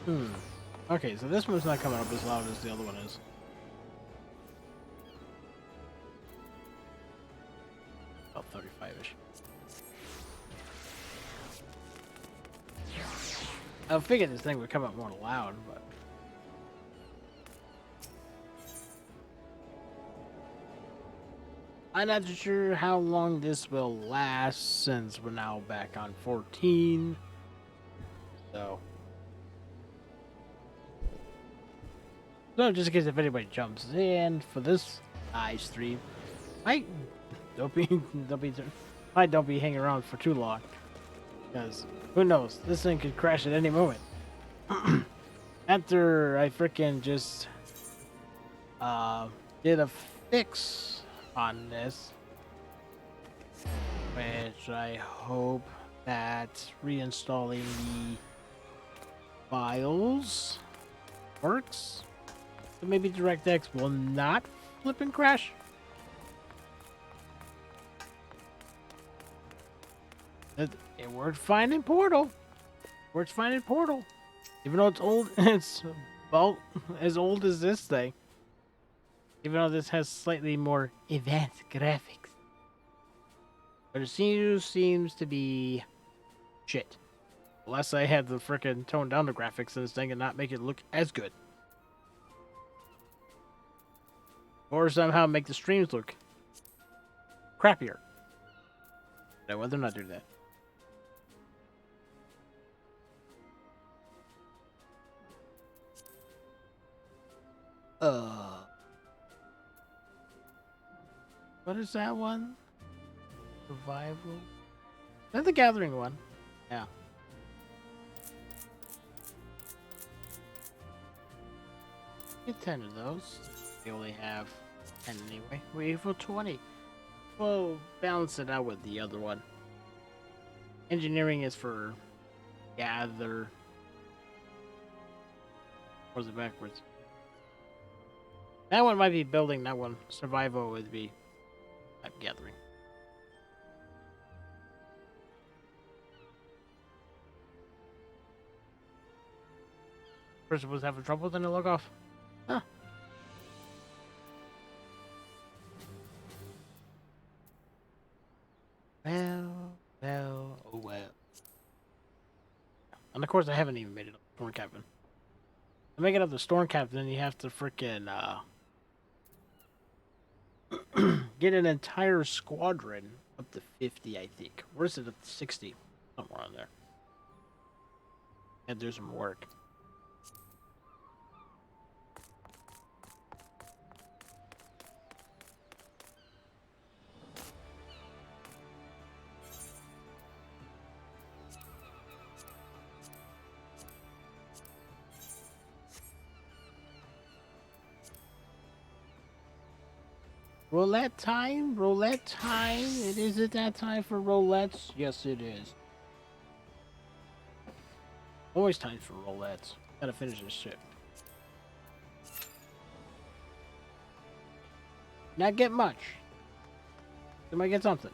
Hmm. Okay, so this one's not coming up as loud as the other one is. About 35-ish. I figured this thing would come up more loud, but... I'm not sure how long this will last since we're now back on 14. So just in case if anybody jumps in for this live stream, I don't be don't be hanging around for too long, because who knows, this thing could crash at any moment. After I freaking just did a fix on this, which I hope that reinstalling the files works. So maybe DirectX will not flip and crash. It worked fine in Portal. Works fine in Portal. Even though it's old, it's about as old as this thing. Even though this has slightly more advanced graphics. But it seems to be shit. Unless I had the frickin' tone down the graphics in this thing and not make it look as good. Or somehow make the streams look crappier. I'd rather not do that. What is that one? Survival? Is that the Gathering one? Yeah. Get 10 of those. We only have 10 anyway. We have 20. We'll balance it out with the other one. Engineering is for gather. Or is it backwards? That one might be building, that one. Survival would be gathering. Person was having trouble, then it log off. Huh. Well, oh well. And of course I haven't even made it up to Storm Captain. To make it up to Storm Captain, you have to frickin' get an entire squadron up to 50, I think. Or is it up to 60? Somewhere on there. And do some work. Roulette time? Roulette time? It isn't that time for roulettes? Yes, it is. Always time for roulettes. Gotta finish this shit. Not get much. They might get something.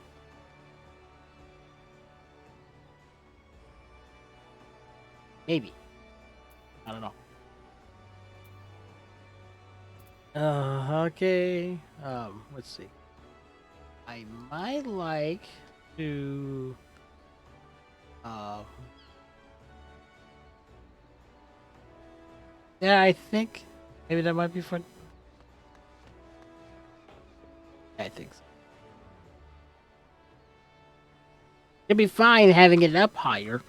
Maybe. I don't know. Okay. Let's see. I might like to yeah, I think maybe that might be fun. I think so. It'd be fine having it up higher.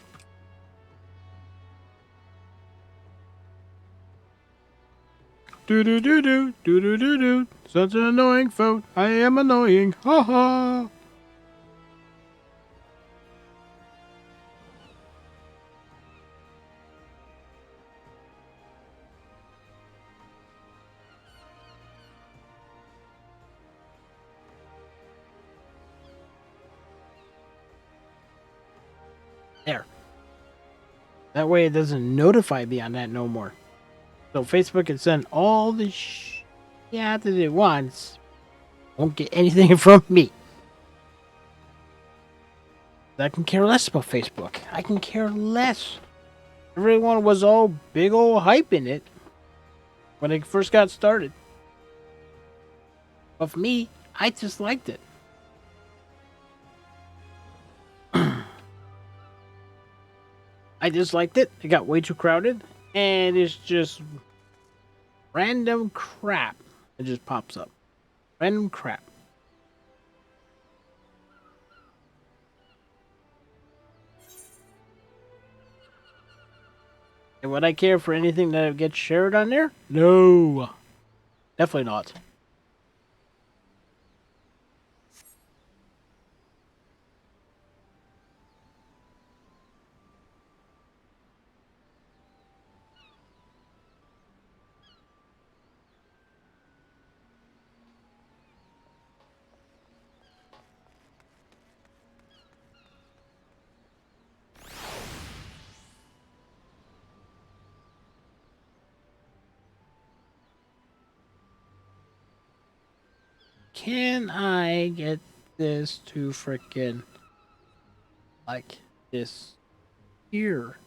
Do. Such an annoying phone. I am annoying. Ha ha. There. That way it doesn't notify me on that no more. So Facebook can send all the yeah that it wants. Won't get anything from me. I can care less about Facebook. I can care less. Everyone was all big old hyping it when it first got started. But for me, I just liked it. I just liked it. It got way too crowded, and it's just random crap. It just pops up. Random crap. And would I care for anything that gets shared on there? No. Definitely not. Can I get this to frickin' like this here?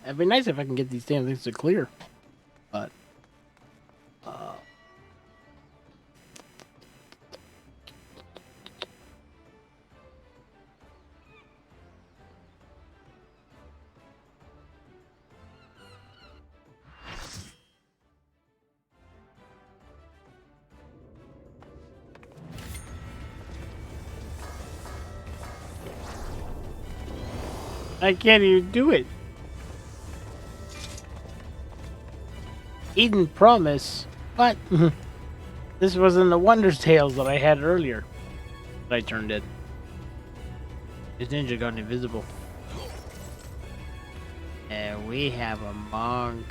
It'd be nice if I can get these damn things to clear, but I can't even do it. Eden Promise? What? This wasn't the Wonder Tales that I had earlier that I turned in. This ninja got invisible. And we have a monk.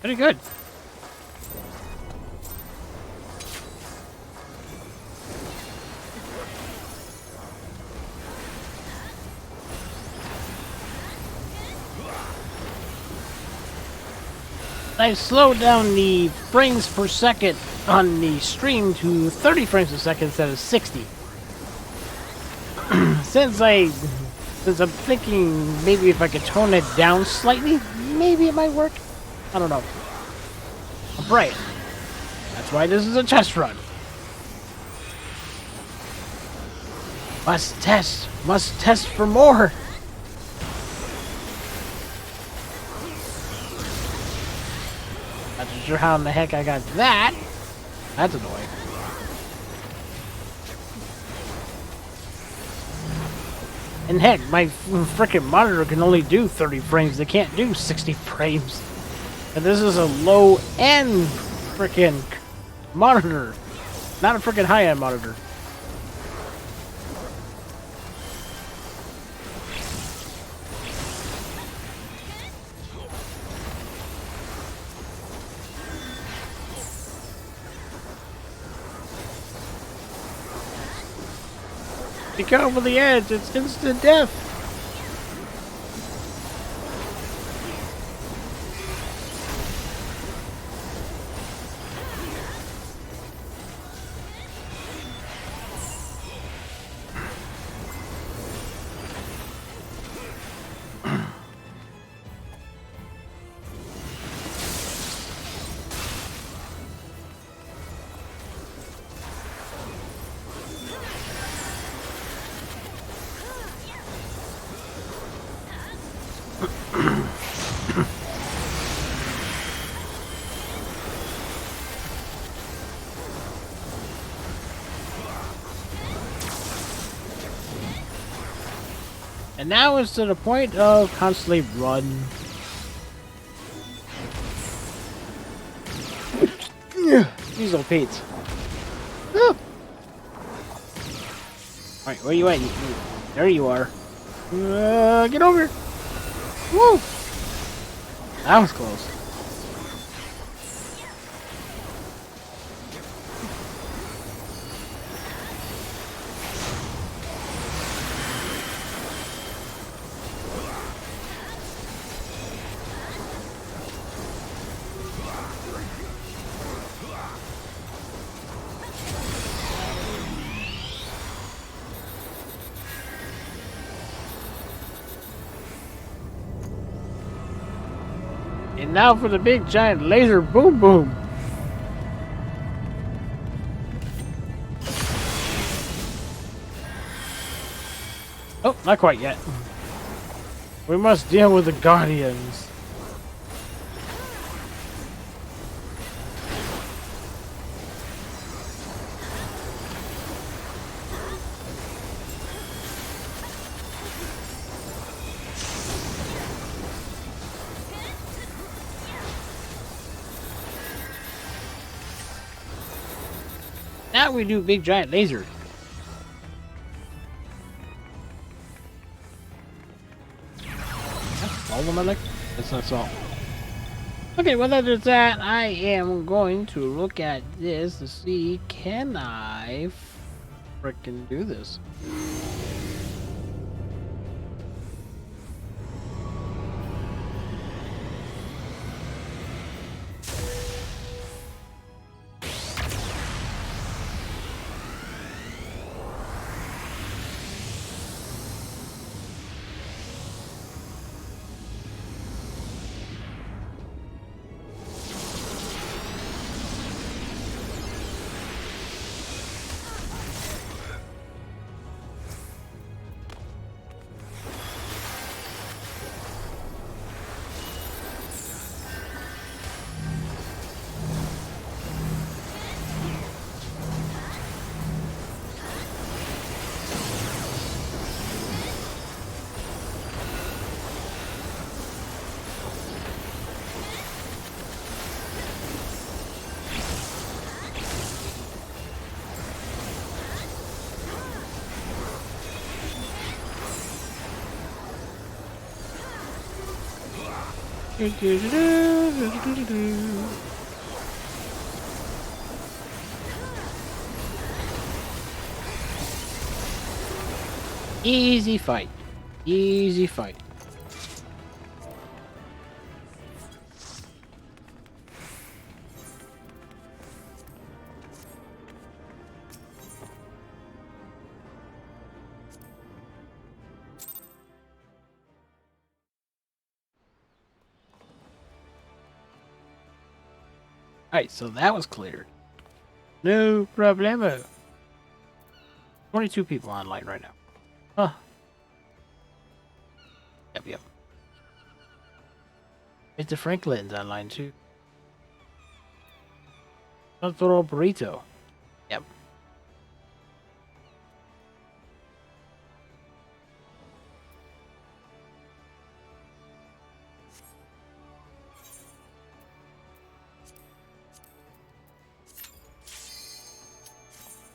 Pretty good. I've slowed down the frames per second on the stream to 30 frames per second instead of 60. Since I'm thinking maybe if I could tone it down slightly, maybe it might work. I don't know. I'm praying. That's why this is a test run. Must test for more. Not sure how in the heck I got that. That's annoying. And heck, my freaking monitor can only do 30 frames. It can't do 60 frames. And this is a low-end freaking monitor. Not a freaking high-end monitor. You go over the edge, it's instant death. And now it's to the point of constantly run. These little Pete's. Alright, where you at? There you are. Get over here. Woo! That was close. And now for the big giant laser boom boom. Oh, not quite yet. We must deal with the Guardians. Now we do big giant laser. That's all of them, that's not all. Okay, well that is that. I am going to look at this to see, can I frickin' do this? Easy fight. Easy fight. Alright, so that was cleared. No problemo. 22 people online right now. Huh. Yep. Mr. Franklin's online too. Otro burrito. Yep.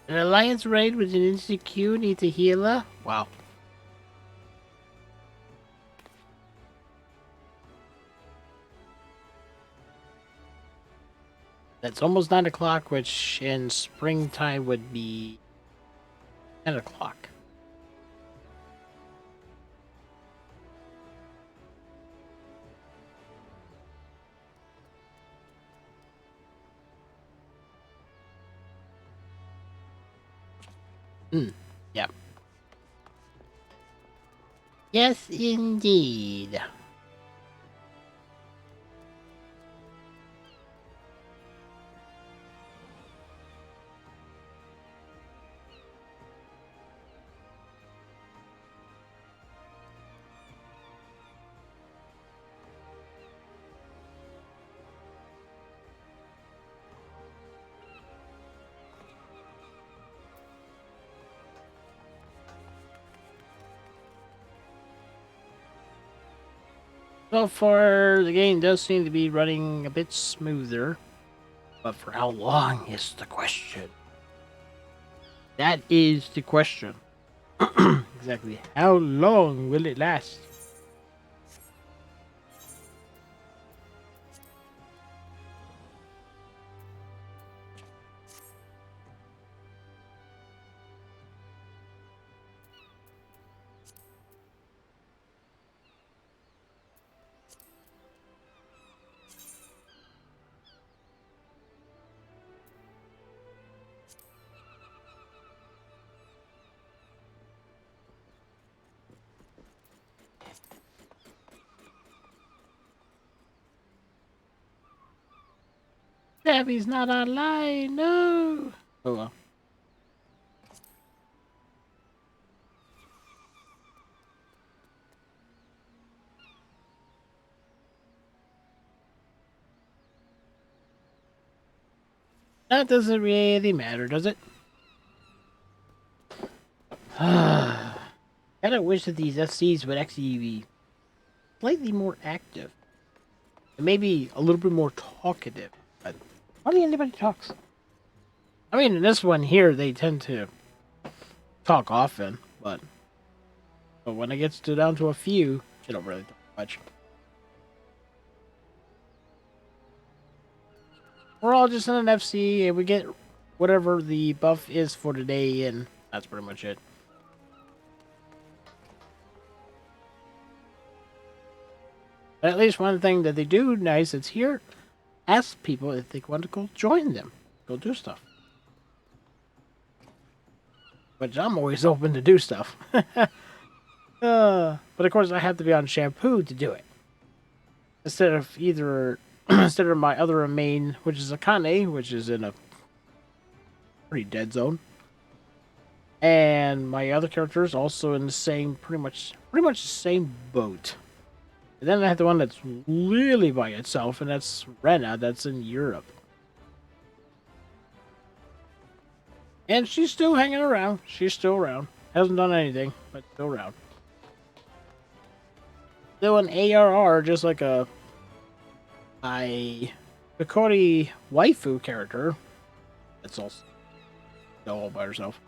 An alliance raid with an insecure needs a healer? Wow. That's almost 9 o'clock, which in springtime would be 10 o'clock. Yeah. Yes, indeed. So far, the game does seem to be running a bit smoother. But for how long is the question? That is the question. Exactly. How long will it last? Debbie's not online. No. Oh well. That doesn't really matter, does it? Kinda wish that these FCs would actually be slightly more active. And maybe a little bit more talkative. But hardly anybody talks. I mean, in this one here, they tend to talk often, but when it gets down to a few, they don't really talk much. We're all just in an FC, and we get whatever the buff is for today, and that's pretty much it. But at least one thing that they do nice is here, ask people if they want to go join them, go do stuff. Which I'm always open to do stuff. But of course I have to be on shampoo to do it. Instead of instead of my other main, which is Akane, which is in a pretty dead zone. And my other character is also in the same, pretty much the same boat. And then I have the one that's really by itself, and that's Rena, that's in Europe. And she's still hanging around. She's still around. Hasn't done anything, but still around. Still an ARR, just like a Hikori waifu character. That's also all by herself.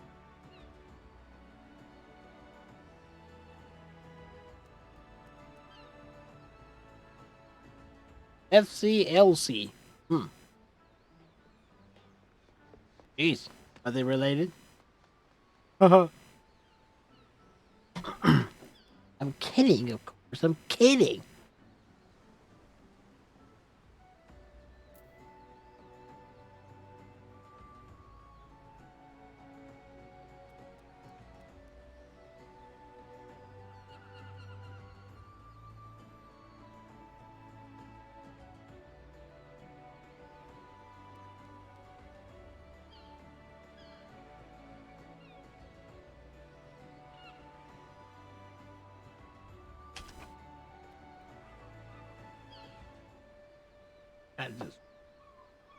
FCLC. Jeez. Are they related? I'm kidding, of course. I'm kidding.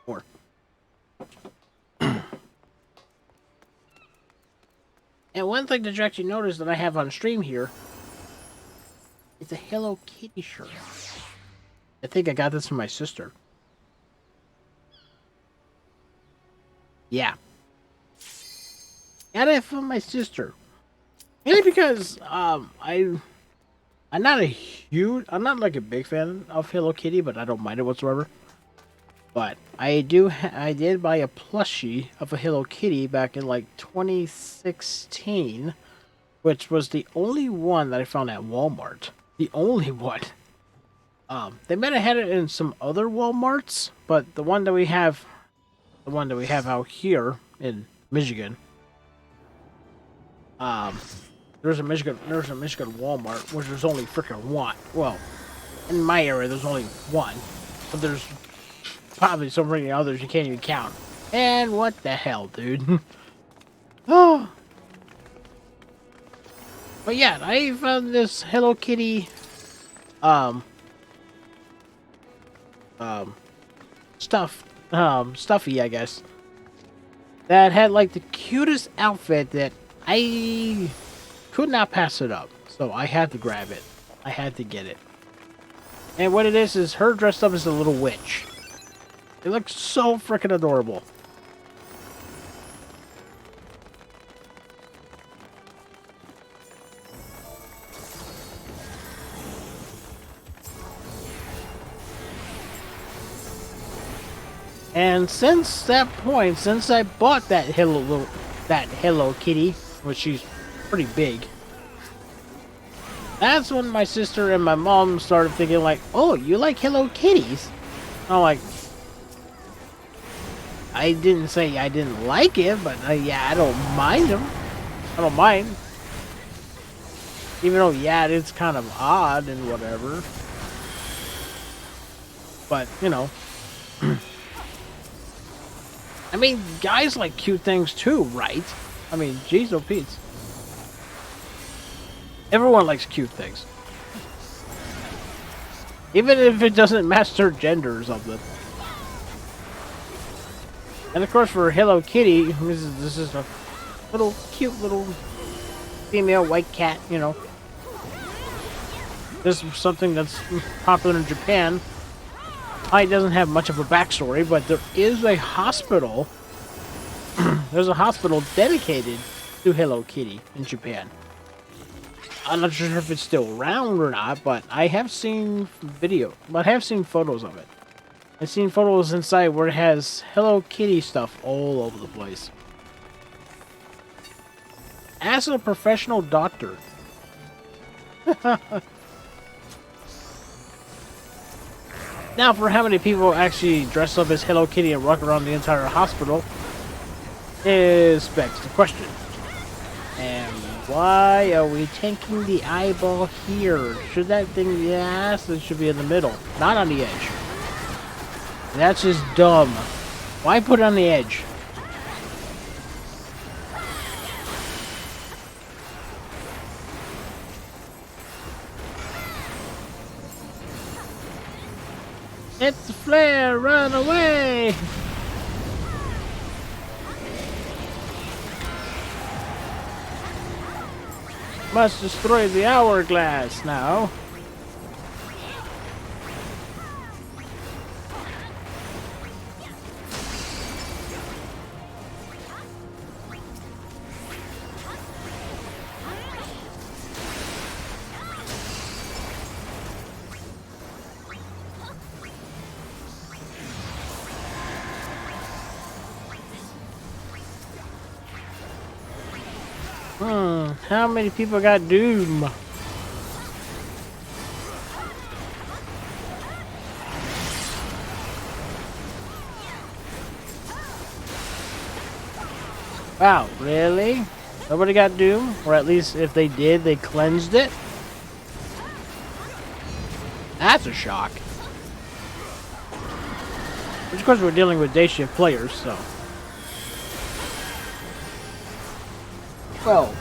More. And one thing that you actually notice that I have on stream here is a Hello Kitty shirt. I think I got this from my sister. Yeah. Got it from my sister. Mainly because I'm not like a big fan of Hello Kitty, but I don't mind it whatsoever. But I did buy a plushie of a Hello Kitty back in like 2016, which was the only one that I found at Walmart. The only one. They might have had it in some other Walmarts, but the one that we have out here in Michigan, there's a Michigan Walmart, which there's only freaking one. Well, in my area, there's only one, but there's probably so many others you can't even count. And what the hell, dude? Oh. But yeah, I found this Hello Kitty, stuffy, I guess, that had like the cutest outfit that I could not pass it up. So I had to grab it. I had to get it. And what it is her dressed up as a little witch. It looks so freaking adorable. And since that point, since I bought that Hello Kitty, which she's pretty big, that's when my sister and my mom started thinking like, oh, you like Hello Kitties? I'm like, I didn't say I didn't like it, but yeah, I don't mind them. I don't mind. Even though, yeah, it's kind of odd and whatever. But, you know. I mean, guys like cute things too, right? I mean, geez, oh Pete. Everyone likes cute things. Even if it doesn't match their gender or something. And of course for Hello Kitty, this is a little cute little female white cat, you know. This is something that's popular in Japan. It doesn't have much of a backstory, but there is a hospital. There's a hospital dedicated to Hello Kitty in Japan. I'm not sure if it's still around or not, but I have seen photos of it. I've seen photos inside where it has Hello Kitty stuff all over the place. As a professional doctor. Now, for how many people actually dress up as Hello Kitty and walk around the entire hospital is begs the question. And why are we taking the eyeball here? Should that thing, yes, it should be in the middle, not on the edge. That's just dumb. Why put it on the edge? It's a flare, run away! Must destroy the hourglass now. How many people got Doom? Wow, really? Nobody got Doom? Or at least if they did, they cleansed it? That's a shock. Which of course we're dealing with day shift players, so. Well,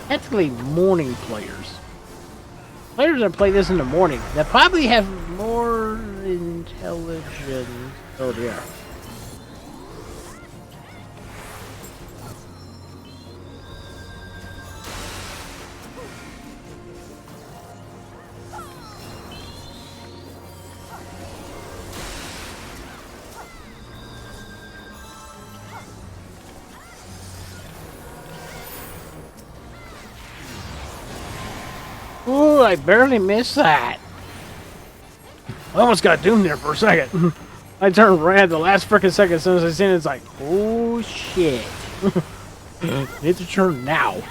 technically morning players. Players that play this in the morning that probably have more intelligence. Oh dear. Ooh, I barely missed that. I almost got doomed there for a second. I turned right at the last frickin' second as soon as I seen it. It's like, oh shit. Need to turn now.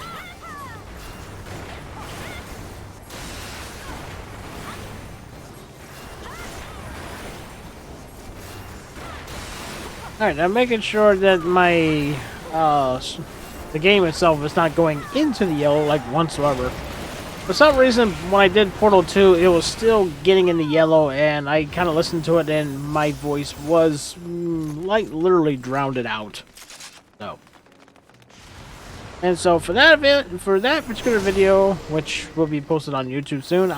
Alright, I'm making sure that my the game itself is not going into the yellow like whatsoever. For some reason, when I did Portal 2, it was still getting in the yellow, and I kind of listened to it, and my voice was, like, literally drowned it out. So. And so, for that particular video, which will be posted on YouTube soon,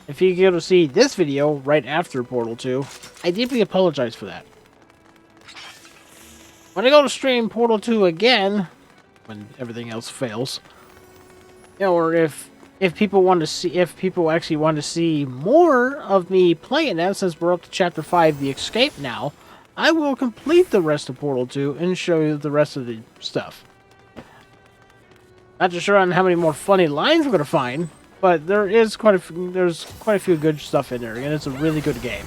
if you get to see this video right after Portal 2, I deeply apologize for that. When I go to stream Portal 2 again, when everything else fails, or if if people want to see, if people actually want to see more of me playing that, since we're up to Chapter 5, The Escape now, I will complete the rest of Portal 2 and show you the rest of the stuff. Not too sure on how many more funny lines we're gonna find, but there's quite a few good stuff in there, and it's a really good game.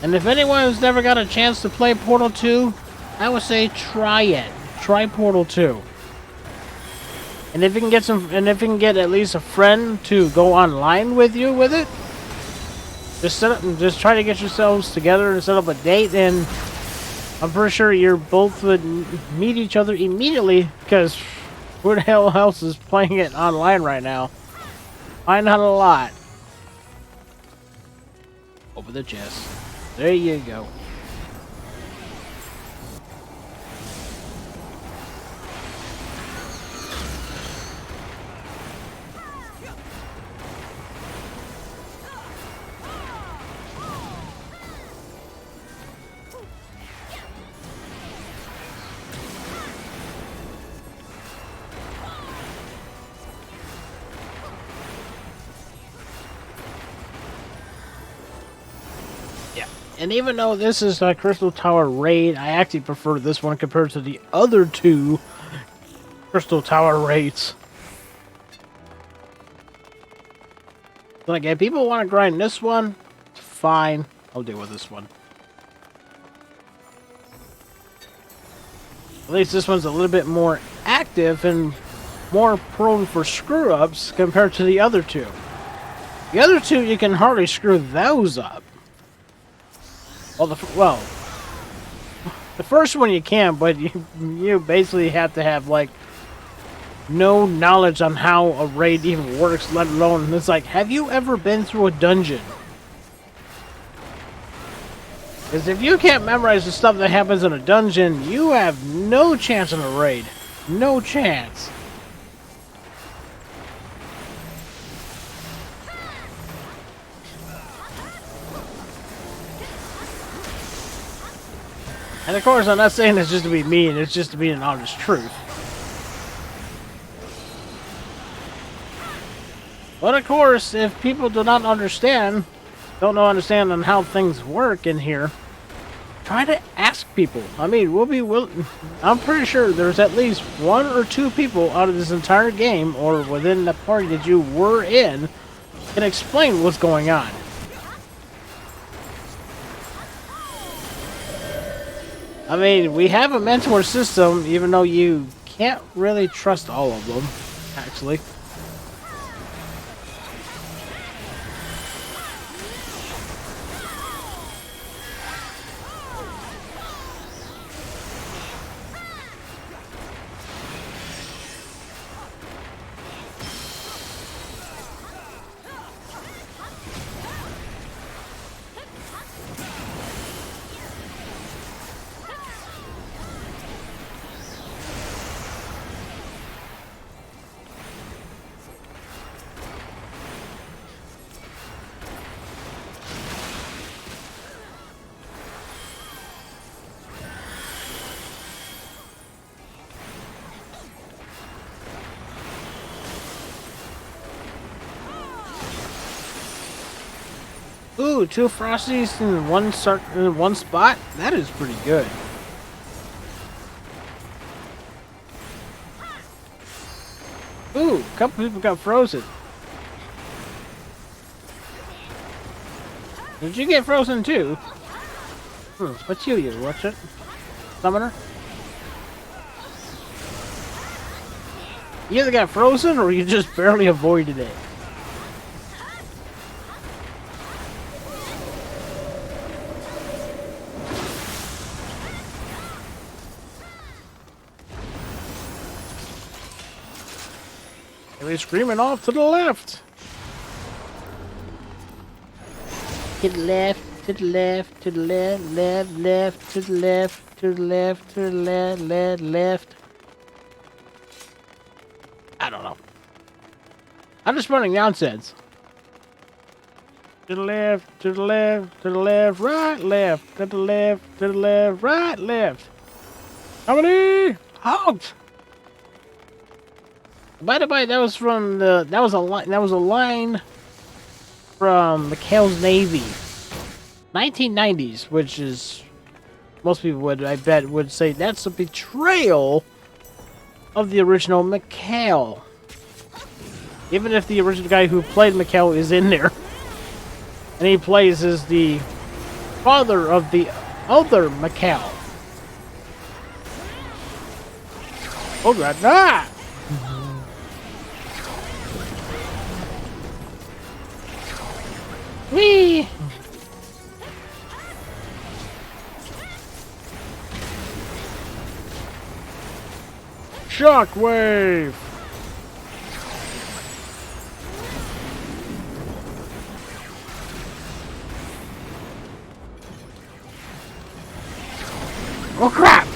And if anyone who's never got a chance to play Portal 2, I would say try it. Try Portal 2. And if you can get at least a friend to go online with you with it, just try to get yourselves together and set up a date, and I'm pretty sure you're both would meet each other immediately, because who the hell else is playing it online right now? Find out a lot. Open the chest. There you go. And even though this is a Crystal Tower raid, I actually prefer this one compared to the other two Crystal Tower raids. Then again, people want to grind this one, fine, I'll deal with this one. At least this one's a little bit more active and more prone for screw-ups compared to the other two. The other two, you can hardly screw those up. Well, the first one you can, but you basically have to have, like, no knowledge on how a raid even works, let alone, it's like, have you ever been through a dungeon? Because if you can't memorize the stuff that happens in a dungeon, you have no chance in a raid. No chance. And of course, I'm not saying this just to be mean, it's just to be an honest truth. But of course, if people do not understand, understand on how things work in here, try to ask people. I mean, I'm pretty sure there's at least 1 or 2 people out of this entire game, or within the party that you were in, can explain what's going on. I mean, we have a mentor system, even though you can't really trust all of them, actually. Ooh, 2 Frosties in one spot? That is pretty good. Ooh, a couple people got frozen. Did you get frozen too? What's you? What's it? Summoner? You either got frozen or you just barely avoided it. They're screaming off to the left. To the left, to the left, to the left, left, to the left, to the left, to the left, left. I don't know. I'm just running nonsense. To the left, to the left, to the left, right, left, to the left, right, left. How many? Halt! By the way, that was from the that was a line from McHale's Navy, 1990s, which is most people would, I bet, would say that's a betrayal of the original McHale. Even if the original guy who played McHale is in there, and he plays as the father of the other McHale. Oh god, ah! Whee! Shockwave! Oh crap!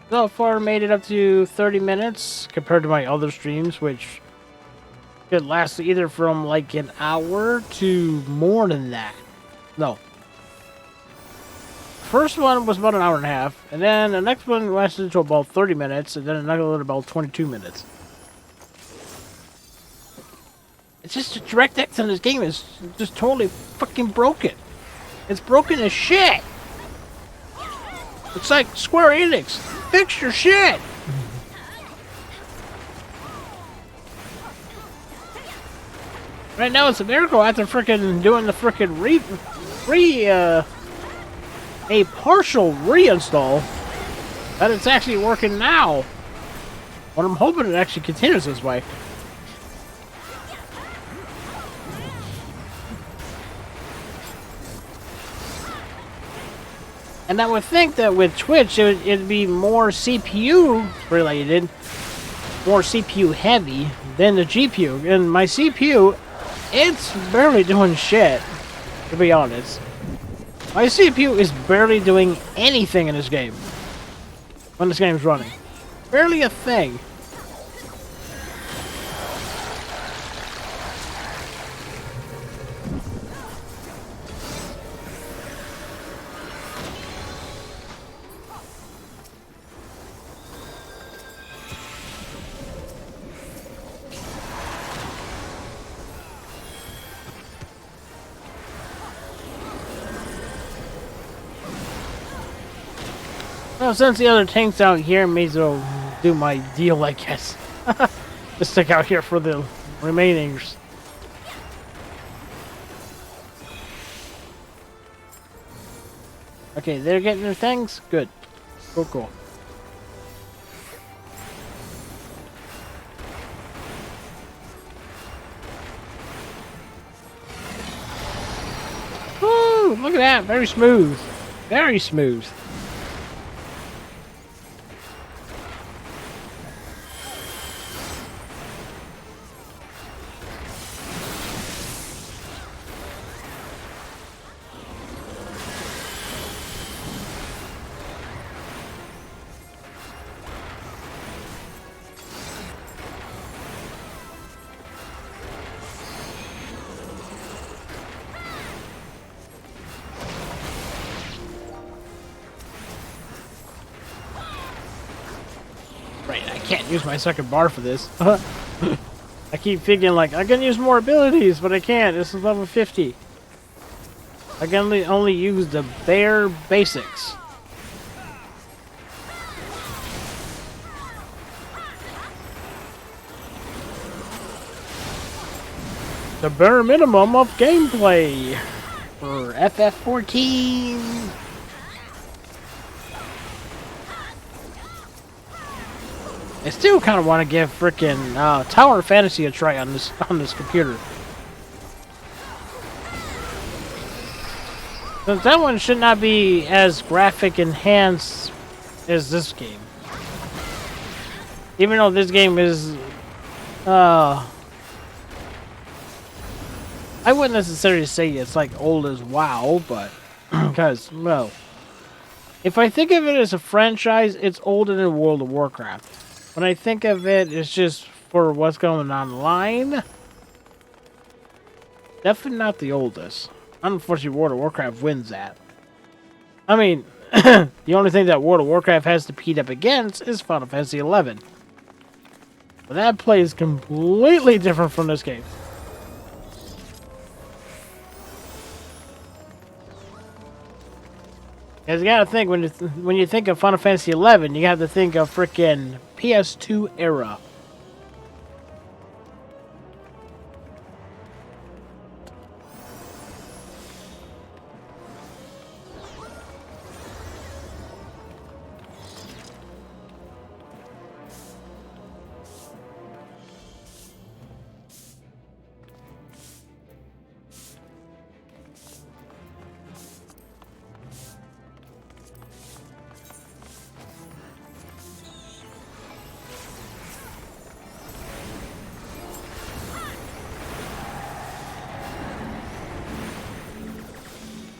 So far, made it up to 30 minutes compared to my other streams, which could last either from like an hour to more than that. No. First one was about an hour and a half, and then the next one lasted to about 30 minutes, and then another one about 22 minutes. It's just the DirectX on this game is just totally fucking broken. It's broken as shit. It's like Square Enix. Fix your shit. Right now it's a miracle after frickin' doing the frickin' a partial reinstall that it's actually working now. But I'm hoping it actually continues this way. And I would think that with Twitch, it'd be more CPU related, more CPU heavy than the GPU. And my CPU, it's barely doing shit, to be honest. My CPU is barely doing anything in this game when this game's running. Barely a thing. Well, since the other tank's out here, may as well do my deal, I guess. Just stick out here for the remainings. Okay, they're getting their things? Good. Cool, cool. Woo! Look at that! Very smooth. Very smooth. Right, I can't use my second bar for this. I keep thinking like, I can use more abilities, but I can't. This is level 50. I can only use the bare basics. The bare minimum of gameplay for FF14. I still kind of want to give frickin' Tower of Fantasy a try on this computer. Since that one should not be as graphic enhanced as this game. Even though this game is, I wouldn't necessarily say it's like old as WoW, but because, well, if I think of it as a franchise, it's older than World of Warcraft. When I think of it, it's just for what's going online. Definitely not the oldest. Unfortunately, World of Warcraft wins that. I mean, the only thing that World of Warcraft has to compete up against is Final Fantasy XI. But that plays completely different from this game. Because you gotta think, when you think of Final Fantasy XI, you have to think of frickin' PS2 era.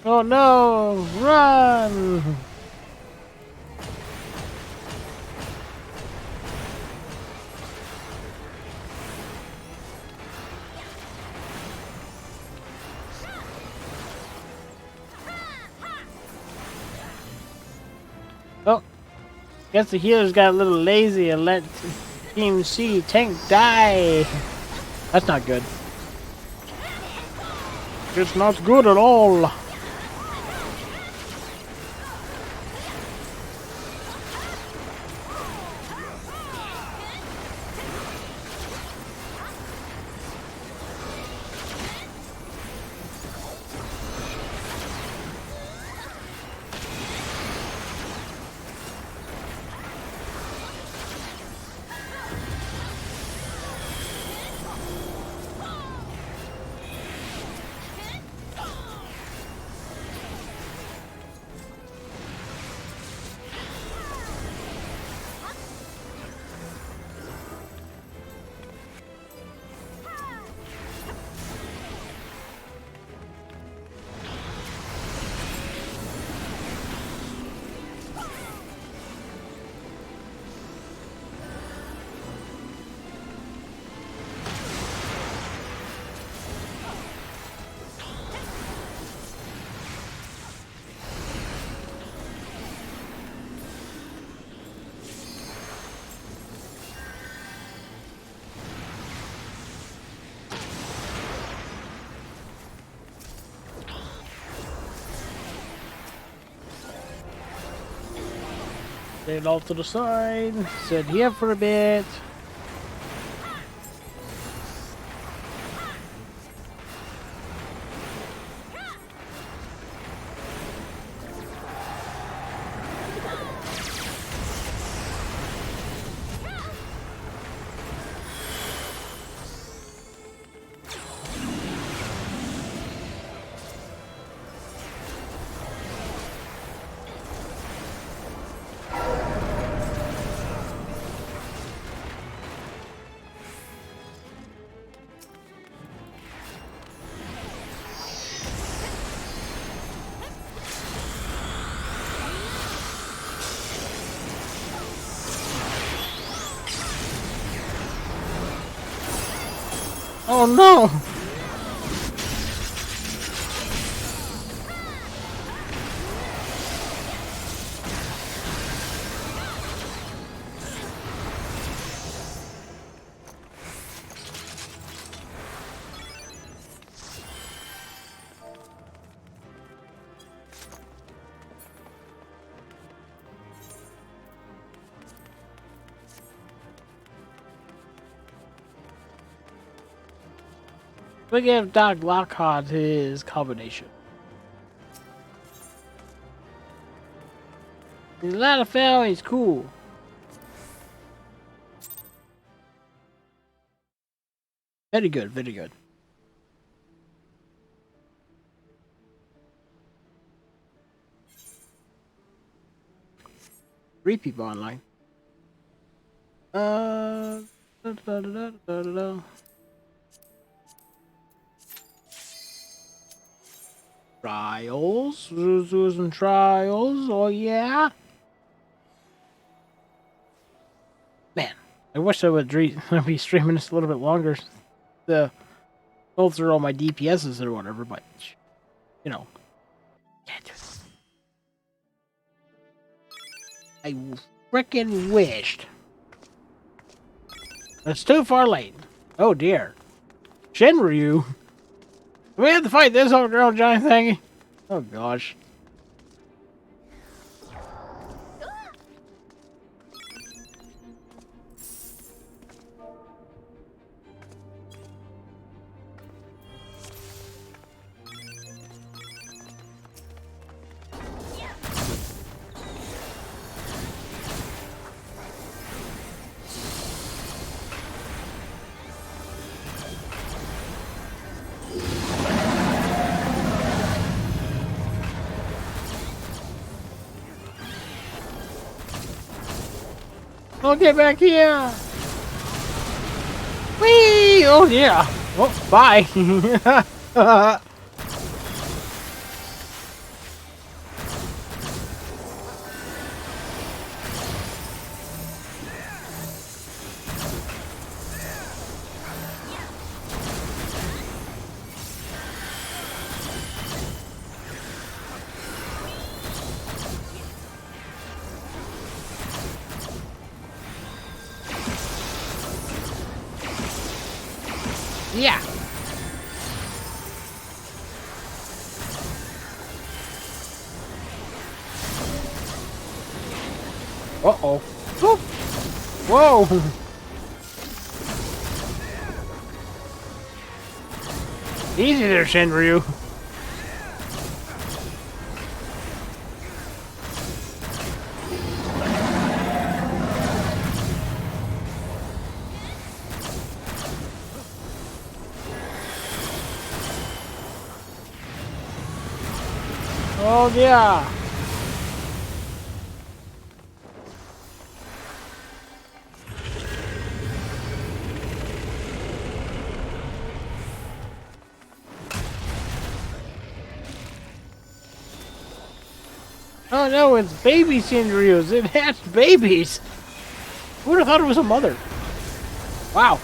Oh no! Run! Oh, guess the healers got a little lazy and let Team C tank die. That's not good. It's not good at all. Stayed off to the side. Sit here for a bit. Oh no! We give Doc Lockhart his combination. He's a lot of fell, he's cool. Very good, very good. 3 people online. Da, da, da, da, da, da, da. Trials, Susan trials. Oh yeah, man. I wish I would be streaming this a little bit longer. The go through all my DPSs or whatever, but you know, I frickin' wished. It's too far late. Oh dear, Shenryu. We have to fight this old girl giant thingy. Oh gosh. Oh, get back here! Whee! Oh yeah! Oh, bye! Yeah! Uh-oh. Whoa! Easy there, Shenryu. Oh yeah! Oh no, it's baby Shenryus. It hatched babies. Who would have thought it was a mother? Wow.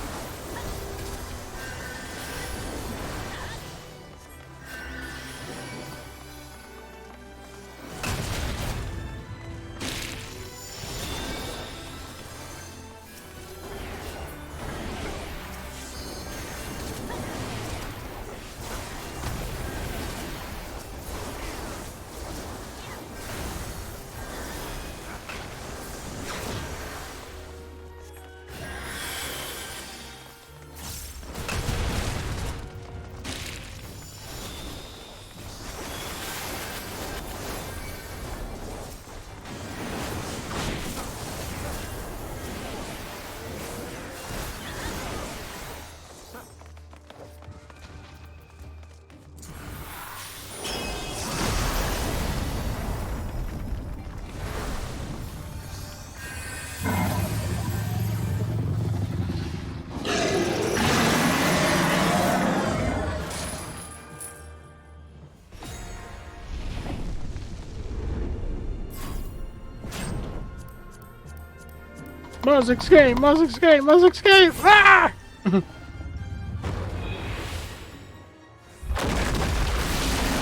Must escape! Must escape! Must escape! Ah!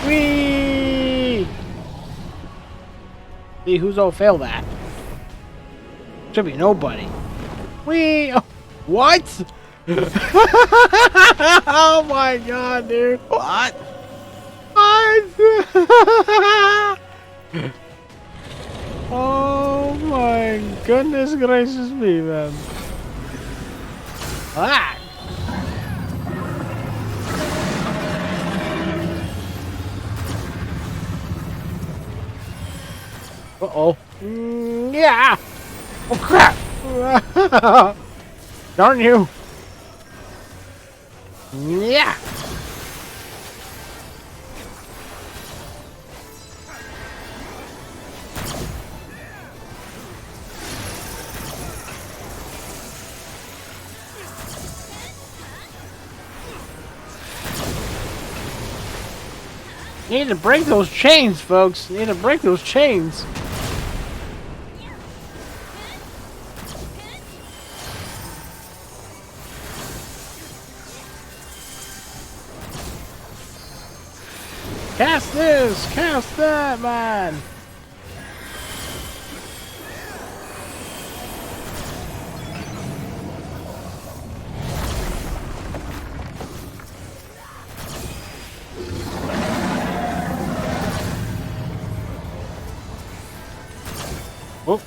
Whee! See who's all fail that? Should be nobody. Whee! Oh, what? Oh my god, dude! What? What? Oh my goodness gracious me, man. Ah! Uh-oh. Yeah! Oh crap! Darn you! Yeah. You need to break those chains, folks. You need to break those chains. Cast this! Cast that, man! Oh.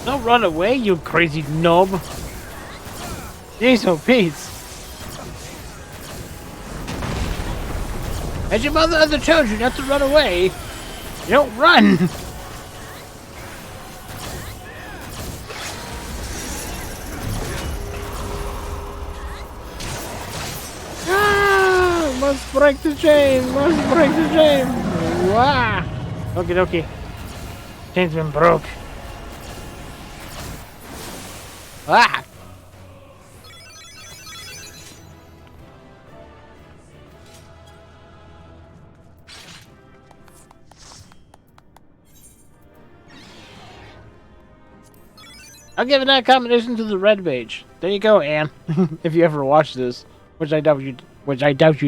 Don't run away, you crazy knob. Jeez, oh Pete's. As your mother ever told you not to run away, you don't run. Ah, must break the chain, must break the chain. Wow. Okie dokie. Chain's been broke. Ah! I'll give that combination to the red mage. There you go, Anne. If you ever watch this, which I doubt you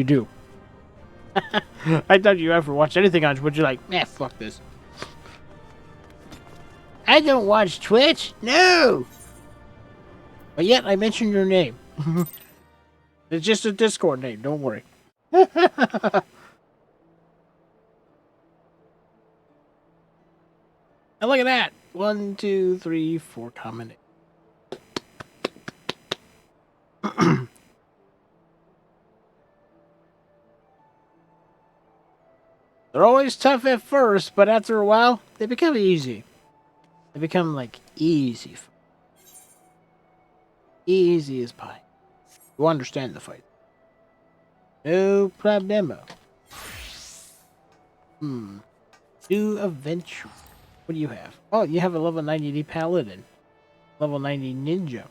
do. I doubt you ever watch anything on Twitch. You're like, nah, fuck this. I don't watch Twitch. No. But yet I mentioned your name. It's just a Discord name. Don't worry. And look at that. 1, 2, 3, 4 combinations. They're always tough at first, but after a while, they become easy. They become like easy. Easy as pie. You understand the fight. No problemo. New adventure. What do you have? Oh, you have a level 90 paladin. Level 90 ninja.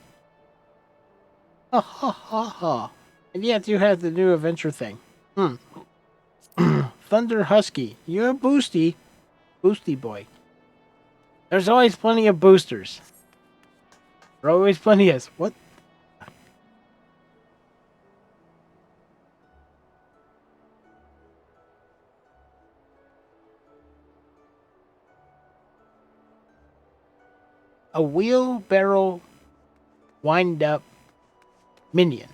Ha ha ha ha. And yet you have the new adventure thing. Thunder Husky. You're a boosty. Boosty boy. There's always plenty of boosters. There are always plenty of... What? A wheelbarrow wind-up minion.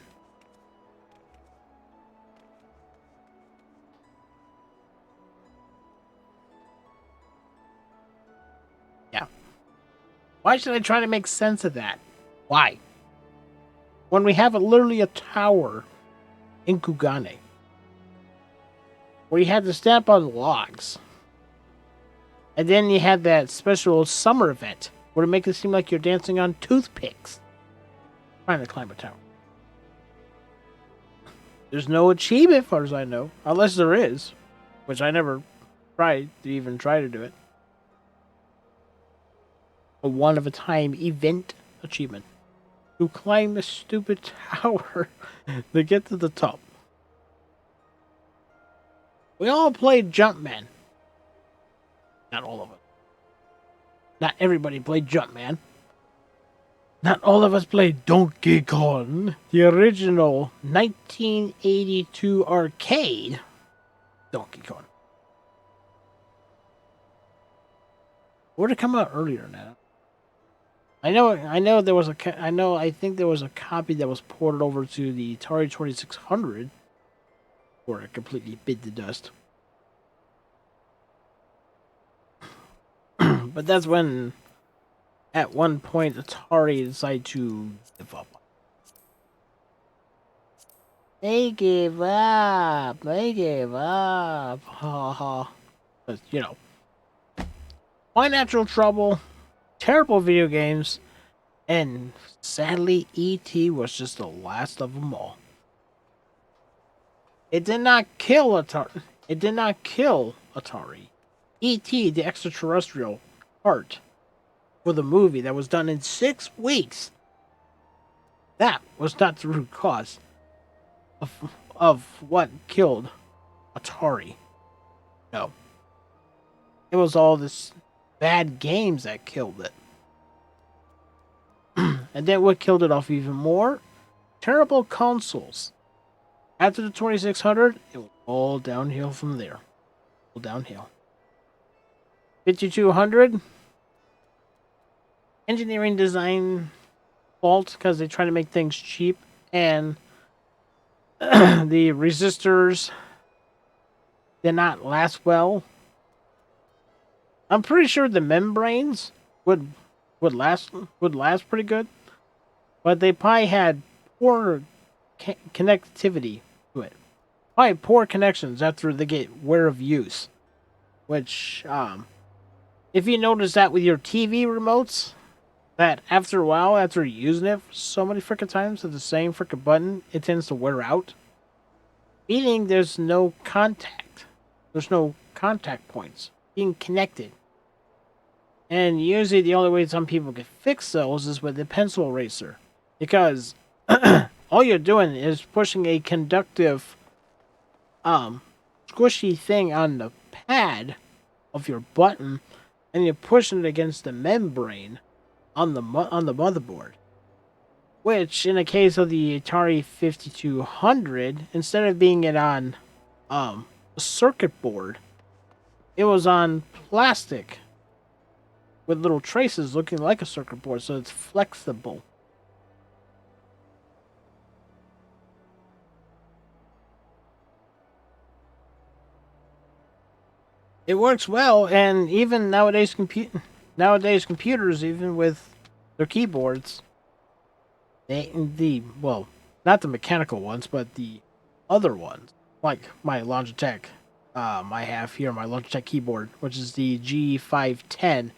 Yeah. Why should I try to make sense of that? Why? When we have literally a tower in Kugane, where you had to stamp on logs, and then you had that special summer event where it makes it seem like you're dancing on toothpicks, trying to climb a tower. There's no achievement, as far as I know, unless there is, which I never tried to even try to do it. A one-of-a-time event achievement to climb the stupid tower to get to the top. We all played Jumpman. Not all of us. Not everybody played Jumpman. Not all of us played Donkey Kong, the original 1982 arcade Donkey Kong. Would it come out earlier now? I know there was I think there was a copy that was ported over to the Atari 2600 where it completely bit the dust. But that's when, at one point, Atari decided to give up. They gave up. They gave up. Ha ha. But, you know, financial trouble, terrible video games, and sadly, E.T. was just the last of them all. It did not kill Atari. It did not kill Atari. E.T. the extraterrestrial part for the movie that was done in 6 weeks. That was not the root cause of what killed Atari. No. It was all this bad games that killed it. And then what killed it off even more? Terrible consoles. After the 2600, it was all downhill from there. All downhill. 5200, engineering design fault because they try to make things cheap, and the resistors did not last well. I'm pretty sure the membranes would last pretty good, but they probably had poor connectivity to it. Probably poor connections after they get wear of use, which if you notice that with your TV remotes, that after a while, after using it so many frickin' times with the same frickin' button, it tends to wear out. Meaning there's no contact. There's no contact points being connected. And usually the only way some people can fix those is with a pencil eraser. Because all you're doing is pushing a conductive, squishy thing on the pad of your button, and you're pushing it against the membrane on the motherboard. Which, in the case of the Atari 5200, instead of being it on a circuit board, it was on plastic with little traces looking like a circuit board, so it's flexible. It works well, and even nowadays computers, even with their keyboards, well, not the mechanical ones, but the other ones, like my Logitech, I have here my Logitech keyboard, which is the G510.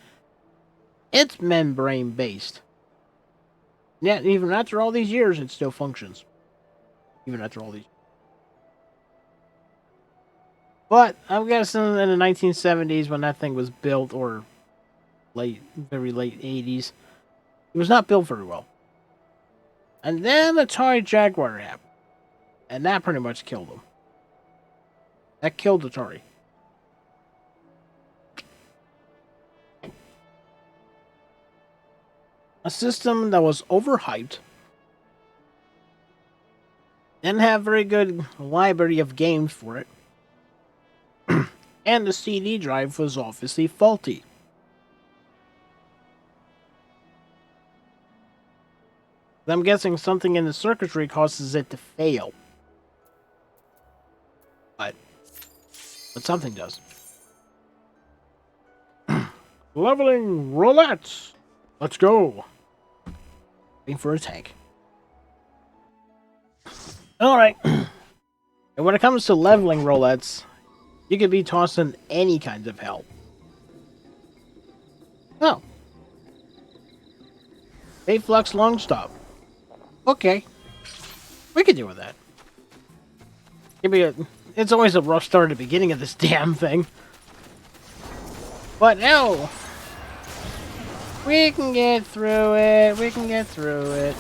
It's membrane based. Yet, even after all these years, it still functions. Even after all these. But I'm guessing in the 1970s when that thing was built, or very late 80s, it was not built very well. And then the Atari Jaguar happened, and that pretty much killed them. That killed Atari. A system that was overhyped, didn't have very good library of games for it, and the CD drive was obviously faulty. I'm guessing something in the circuitry causes it to fail. But something does. Leveling roulette! Let's go! Waiting for a tank. Alright. And when it comes to leveling roulettes, you could be tossing any kind of hell. Oh. Flux long stop. Okay. We can deal with that. It's always a rough start at the beginning of this damn thing. But no! We can get through it. We can get through it.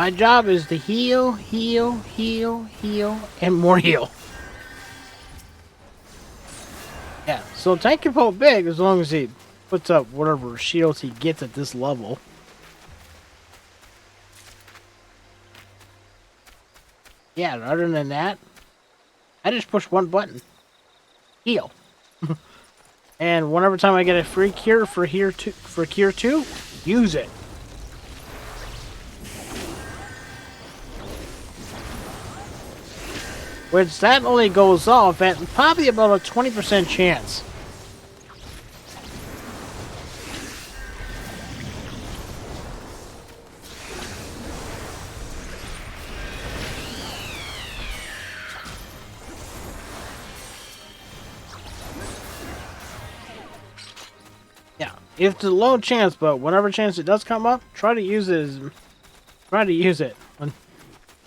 My job is to heal, heal, heal, heal, and more heal. Yeah, so tank can pull big as long as he puts up whatever shields he gets at this level. Yeah, other than that, I just push one button. Heal. And whenever time I get a free cure for cure 2, use it. Which that only goes off at probably about a 20% chance. Yeah, it's a low chance, but whenever chance it does come up, try to use it.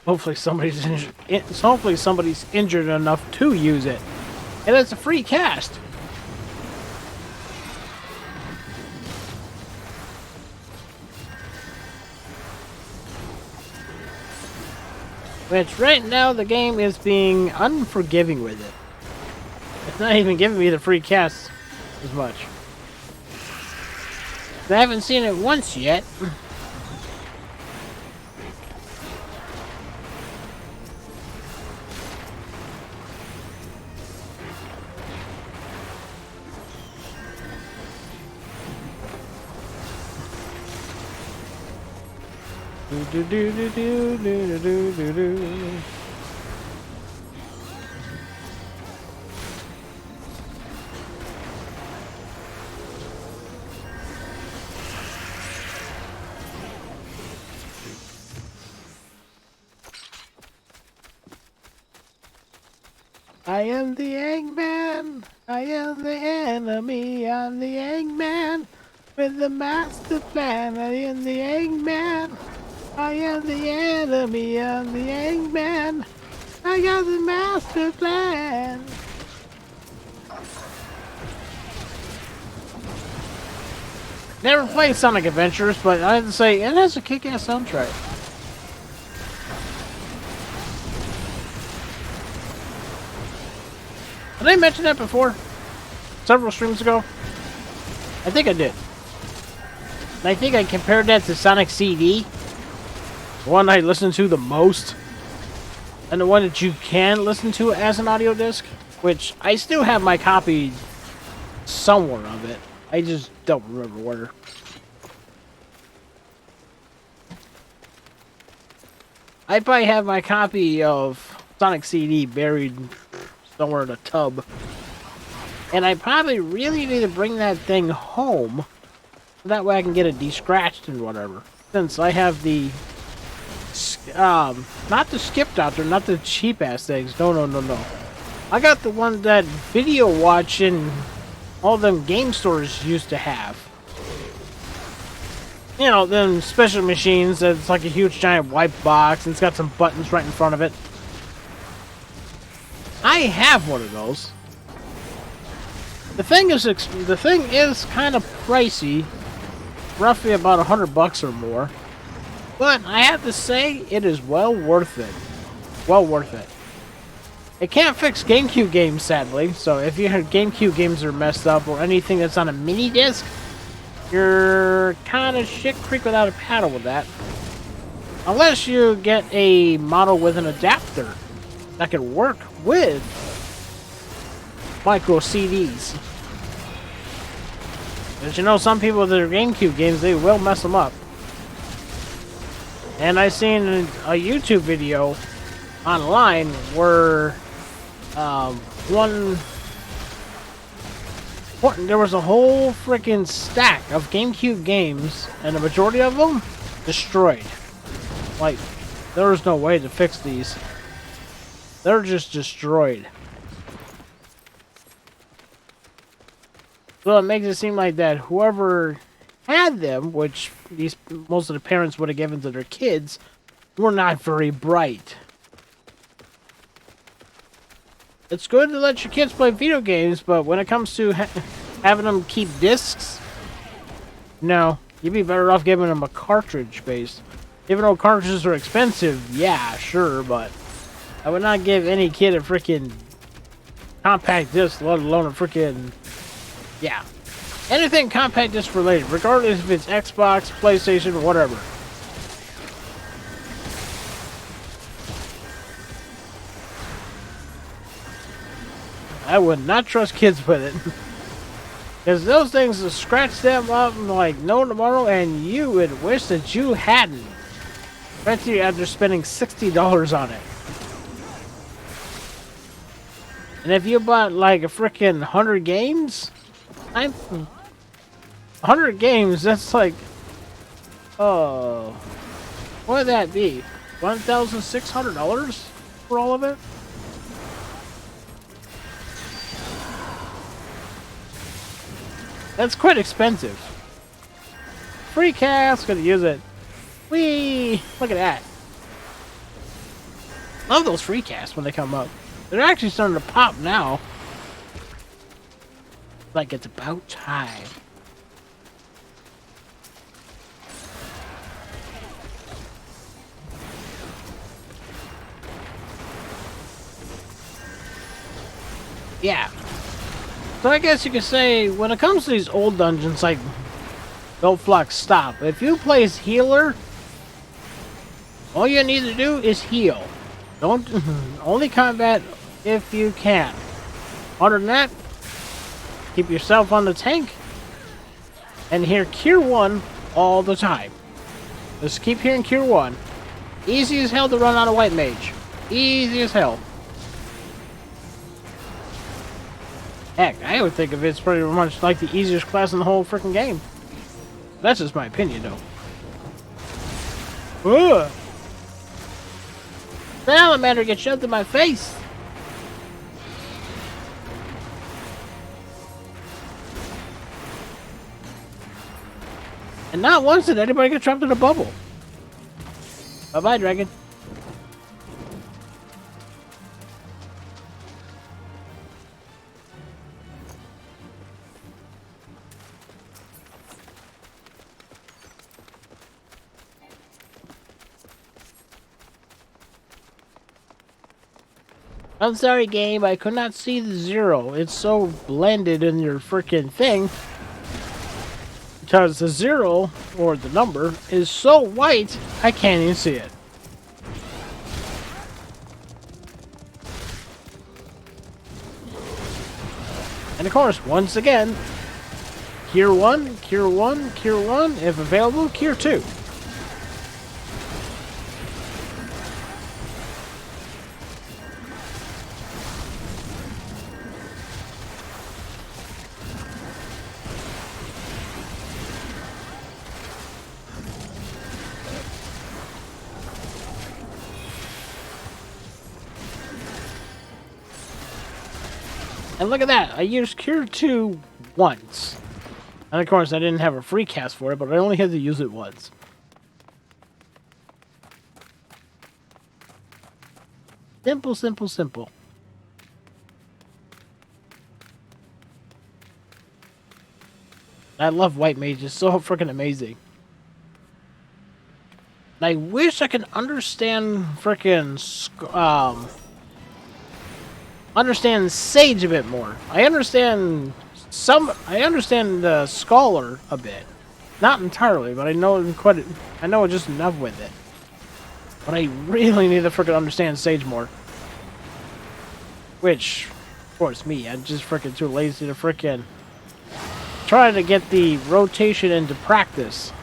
Hopefully somebody's injured. Hopefully somebody's injured enough to use it, and it's a free cast. Which right now the game is being unforgiving with it. It's not even giving me the free cast as much. I haven't seen it once yet. Do do do do do do do do. I am the Eggman. I am the enemy. I'm the Eggman with the master plan. I am the Eggman. I am the enemy, I'm the Eggman. I got the master plan. Never played Sonic Adventures, but I have to say, it has a kick-ass soundtrack. Did I mention that before? Several streams ago? I think I did. And I think I compared that to Sonic CD. The one I listen to the most, and the one that you can listen to as an audio disc, which I still have my copy somewhere of it. I just don't remember where. I probably have my copy of Sonic CD buried somewhere in a tub, and I probably really need to bring that thing home, so that way I can get it de-scratched and whatever. Since I have the not the skip doctor, not the cheap ass things. No. I got the one that Video Watch and all them game stores used to have. You know, them special machines that's like a huge giant white box and it's got some buttons right in front of it. I have one of those. The thing is kind of pricey, roughly about $100 or more. But I have to say, it is well worth it. Well worth it. It can't fix GameCube games, sadly. So if your GameCube games are messed up or anything that's on a mini disc, you're kind of shit creek without a paddle with that. Unless you get a model with an adapter that can work with micro CDs. As you know, some people with their GameCube games, they will mess them up. And I seen a YouTube video online where there was a whole freaking stack of GameCube games, and the majority of them destroyed. Like, there was no way to fix these. They're just destroyed. So it makes it seem like that whoever had them, which most of the parents would have given to their kids, were not very bright. It's good to let your kids play video games, but when it comes to having them keep discs, no. You'd be better off giving them a cartridge-based. Even though cartridges are expensive, yeah, sure, but I would not give any kid a freaking compact disc, let alone a freaking, yeah. Anything compact disc related, regardless if it's Xbox, PlayStation, or whatever. I would not trust kids with it. Because those things will scratch them up like no tomorrow, and you would wish that you hadn't. Especially after spending $60 on it. And if you bought like a freaking 100 games, 100 games, that's like, oh, what would that be? $1,600 for all of it? That's quite expensive. Free cast, gonna use it. Whee! Look at that. Love those free casts when they come up. They're actually starting to pop now. Like it's about time. Yeah. So I guess you could say, when it comes to these old dungeons, like, don't flux, stop. If you play as healer, all you need to do is heal. Don't, only combat if you can. Other than that, keep yourself on the tank, and hear Cure 1 all the time. Just keep hearing Cure 1. Easy as hell to run on a white mage. Easy as hell. Heck, I would think of it's pretty much like the easiest class in the whole freaking game. That's just my opinion, though. Ugh! Salamander gets shoved in my face! And not once did anybody get trapped in a bubble. Bye-bye, dragon. I'm sorry, game, I could not see the 0. It's so blended in your freaking thing. Because the 0, or the number, is so white, I can't even see it. And of course, once again, Cure 1, Cure 1, Cure 1, if available, Cure 2. And look at that, I used Cure 2 once. And of course, I didn't have a free cast for it, but I only had to use it once. Simple, simple, simple. I love white mages, so freaking amazing. And I wish I could understand freaking understand Sage a bit more. I understand Scholar a bit. Not entirely, but I know just enough with it. But I really need to freaking understand Sage more. Which, of course, me. I'm just freaking too lazy to freaking try to get the rotation into practice.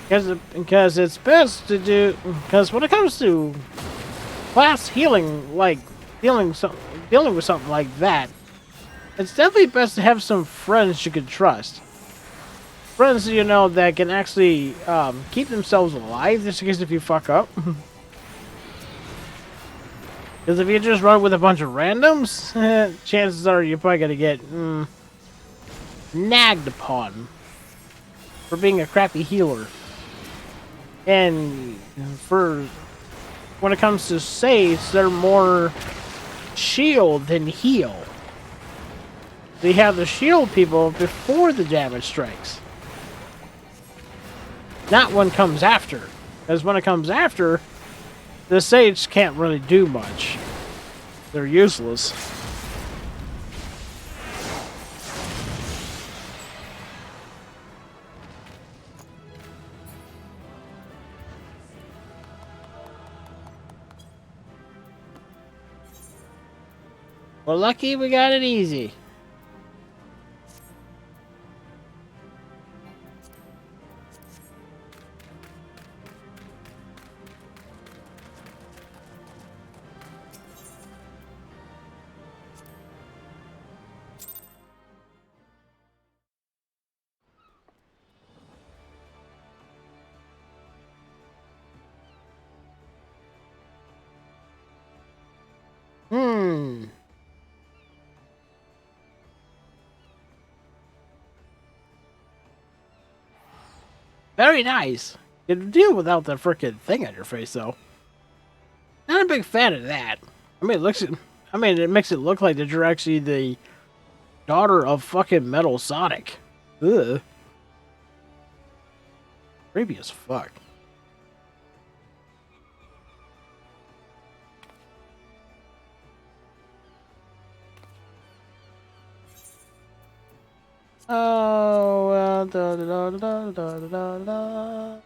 Because it's best to do. Because when it comes to class healing, like dealing with something like that, it's definitely best to have some friends you can trust. Friends, you know, that can actually keep themselves alive just in case if you fuck up. Because if you just run with a bunch of randoms, chances are you're probably gonna get nagged upon for being a crappy healer. And for when it comes to saves, they're more shield than heal. They have the shield people before the damage strikes. not when it comes after. Because when it comes after, the sage can't really do much. They're useless. We're lucky we got it easy. Very nice. You can deal without the frickin' thing on your face, though. Not a big fan of that. I mean, it makes it look like that you're actually the daughter of fucking Metal Sonic. Ugh. Creepy as fuck. Oh, well, da da da da da da da.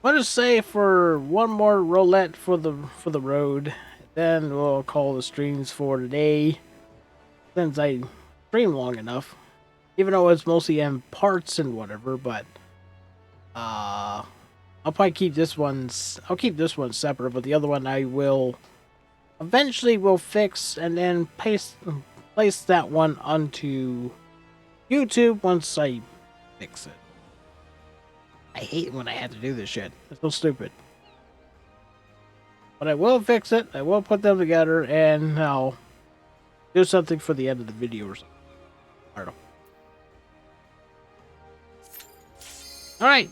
Let us say for one more roulette for the road, then we'll call the streams for today. Since I stream long enough, even though it's mostly in parts and whatever, but I'll probably keep this one. I'll keep this one separate, but the other one I will eventually will fix and then place that one onto YouTube once I fix it. I hate when I have to do this shit. It's so stupid. But I will fix it. I will put them together and I'll do something for the end of the video or something. I don't know. Alright.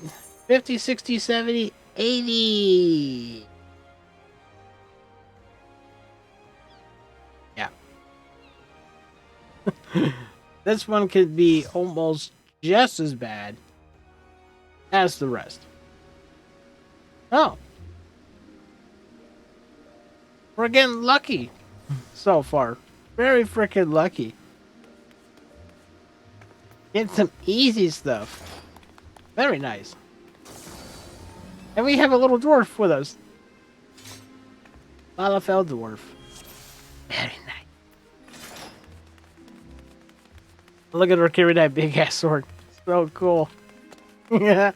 50, 60, 70, 80. Yeah. This one could be almost just as bad as the rest. Oh. We're getting lucky so far. Very freaking lucky. Get some easy stuff. Very nice. And we have a little dwarf with us. Lalafell dwarf. Very nice. Look at her carry that big ass sword. So cool. Yeah.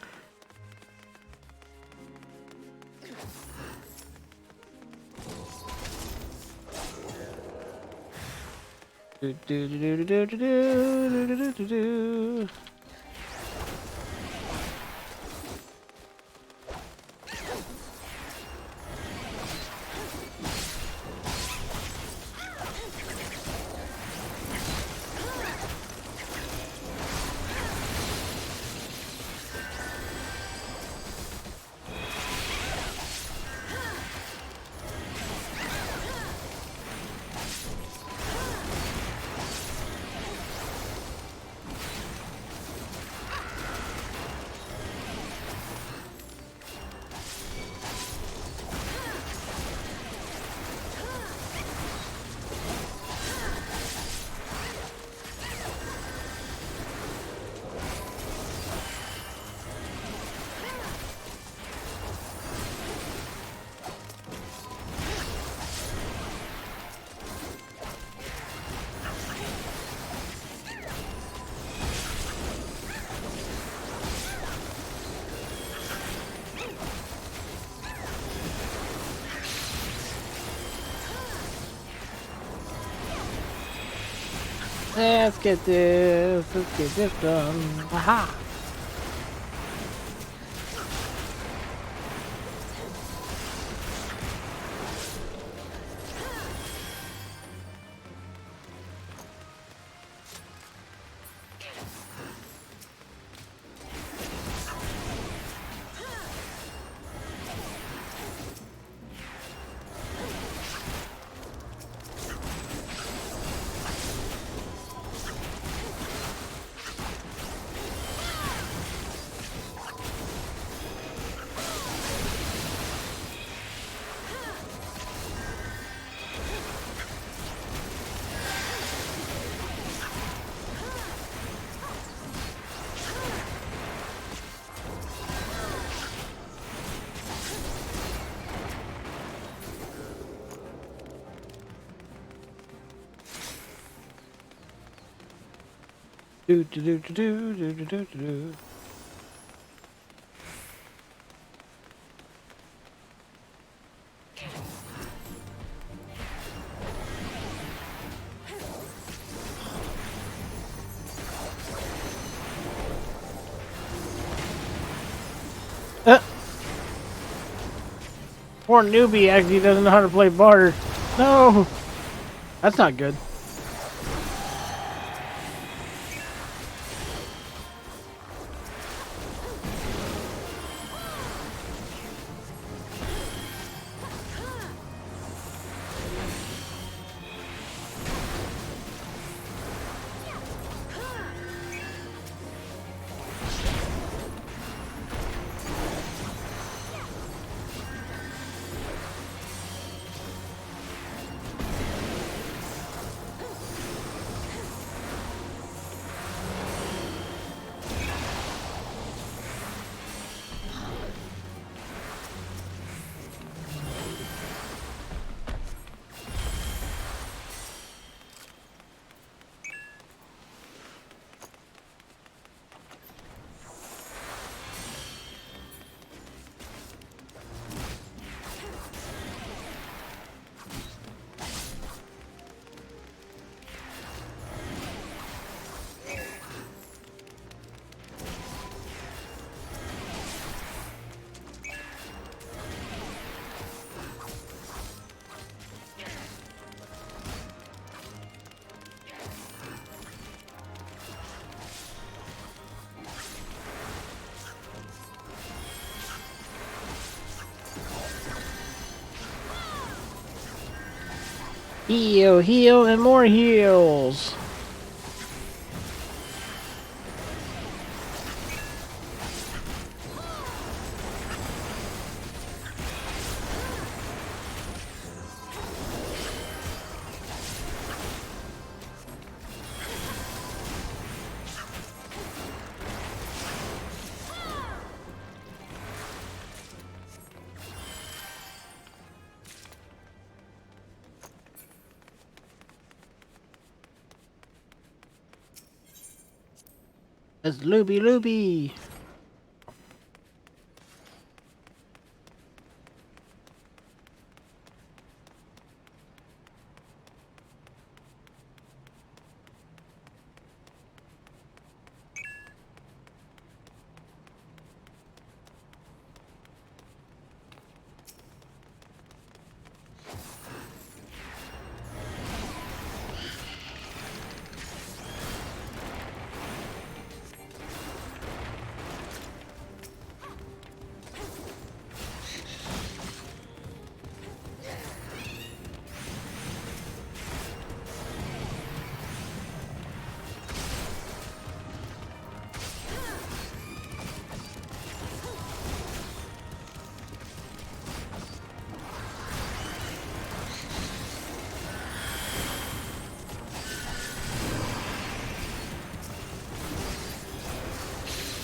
Do do do do do do do do do do. Let's get this done. Aha! Do do do do do do do do do. Poor newbie actually doesn't know how to play barter. No, that's not good. Heal, heal, and more heals. It's Looby Looby.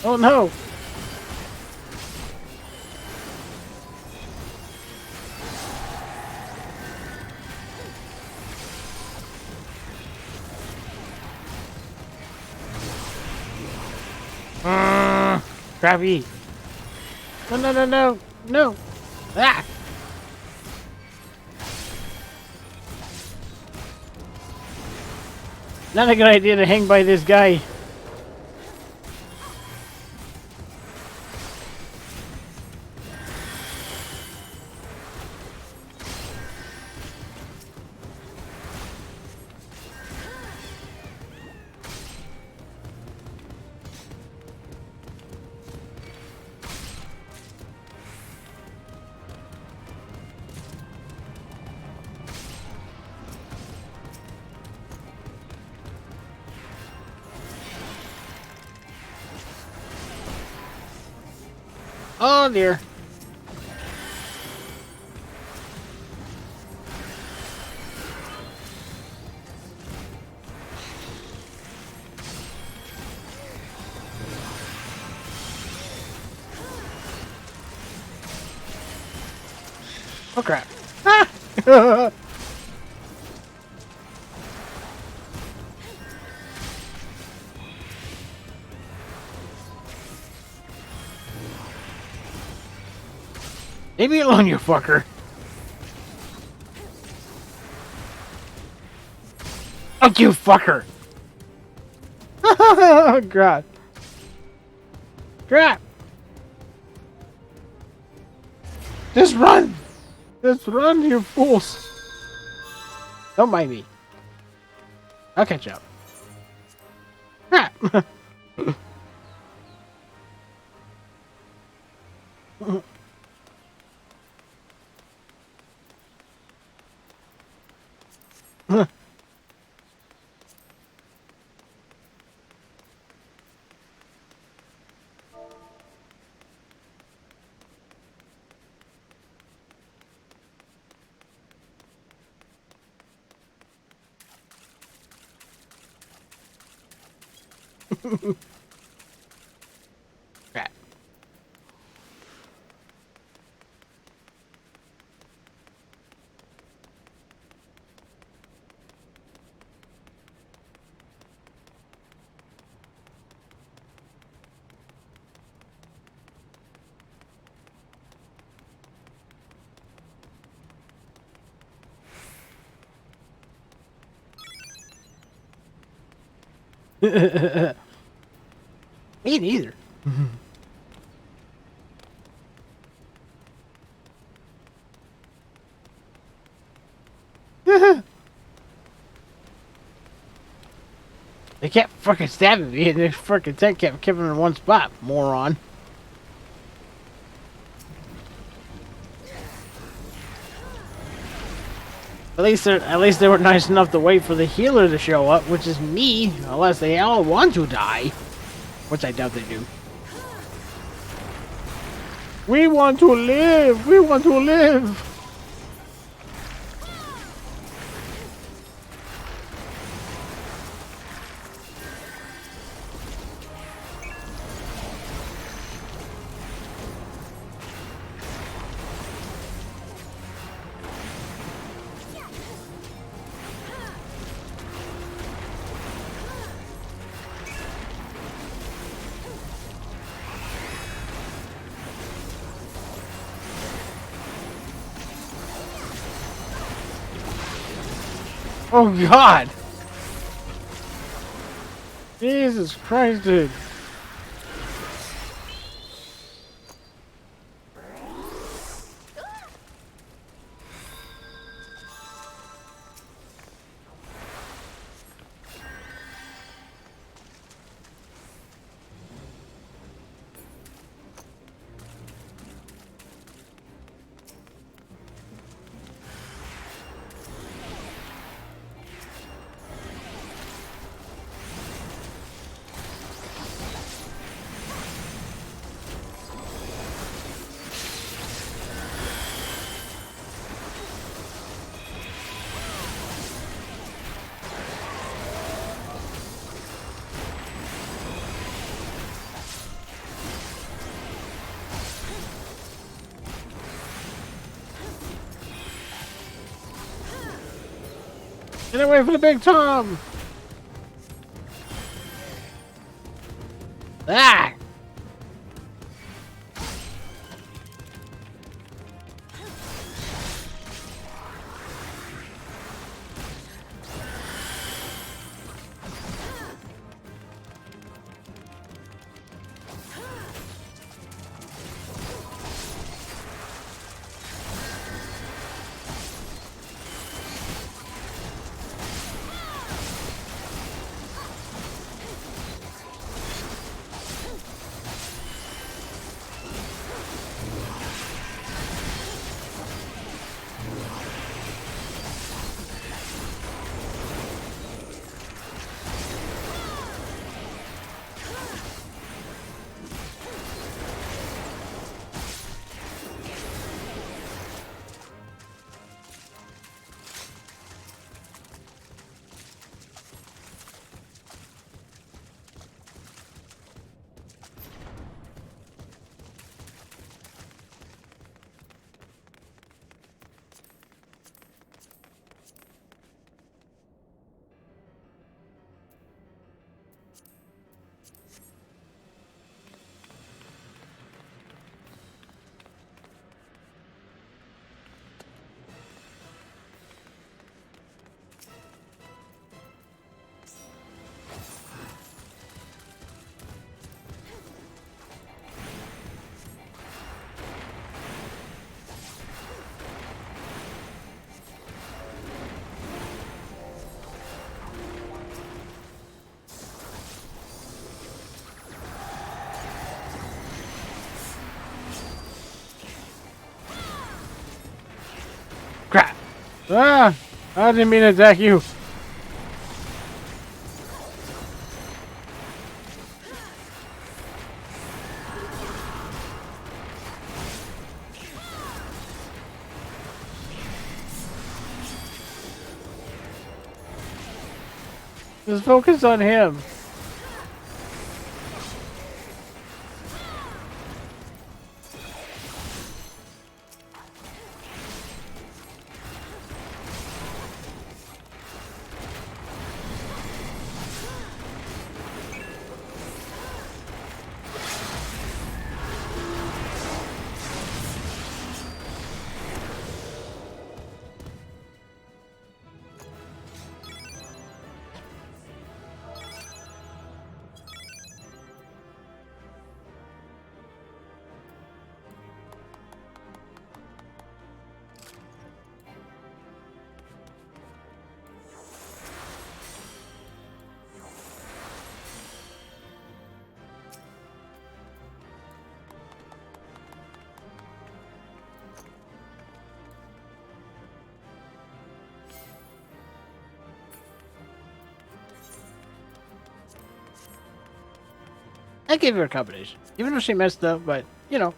Oh no! Crappy! No, no, no, no, no! Ah! Not a good idea to hang by this guy. Oh dear. Oh crap. Ah! Leave me alone, you fucker. Fuck you, fucker. Oh, God. Crap. Just run. Just run, you fools. Don't mind me. I'll catch up. Crap. Crap. Me neither. They kept fucking stabbing me and their fucking tank kept keeping in one spot, moron. At least they were nice enough to wait for the healer to show up, which is me, unless they all want to die. Which I doubt they do. We want to live! We want to live! Oh God! Jesus Christ, dude! Get away from the big Tom! Ah! Crap! Ah! I didn't mean to attack you. Just focus on him. I gave her a combination. Even though she messed up, but, you know.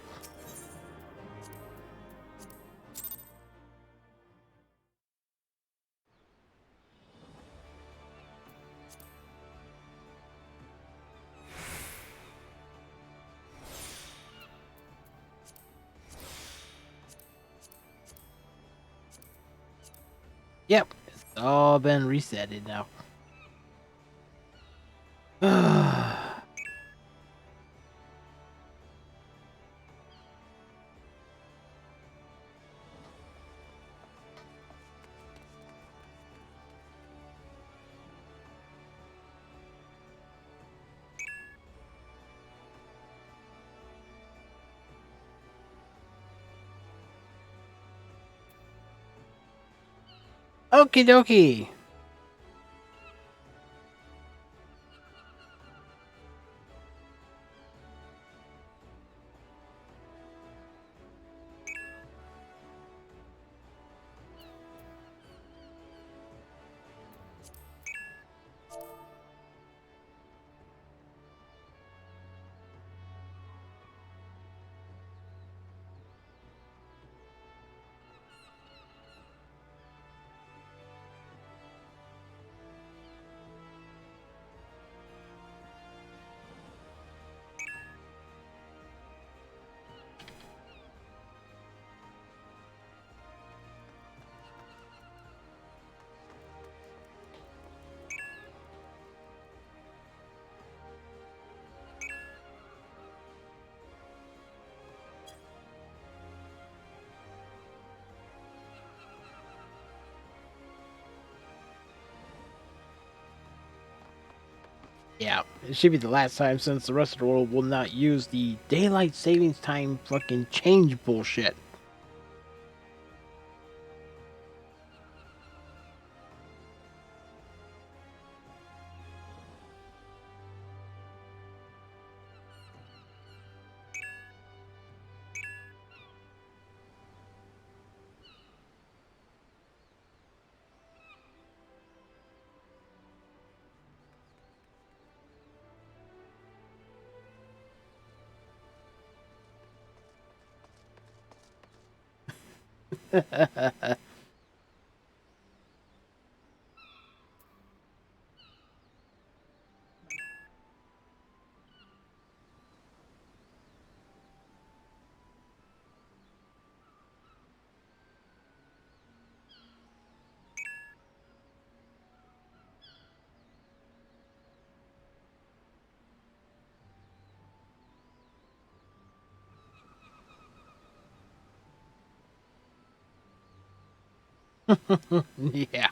Yep. It's all been resetted now. Okie dokie. Yeah, it should be the last time since the rest of the world will not use the daylight savings time fucking change bullshit. Yeah.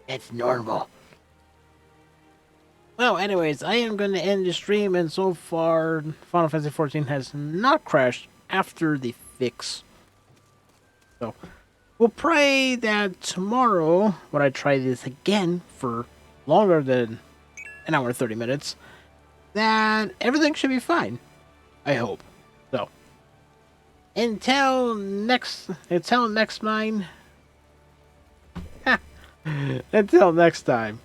It's normal. Well, anyways, I am going to end the stream, and so far, Final Fantasy XIV has not crashed after the fix. So, we'll pray that tomorrow, when I try this again for longer than an hour and 30 minutes, that everything should be fine. I hope. So, until next mine. Until next time.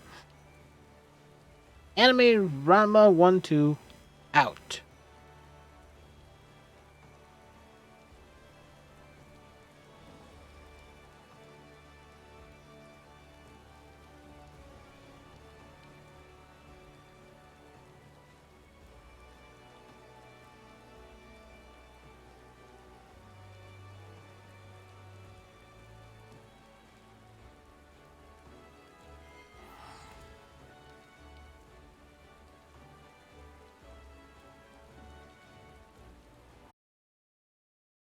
Anime Ranma 1-2 out.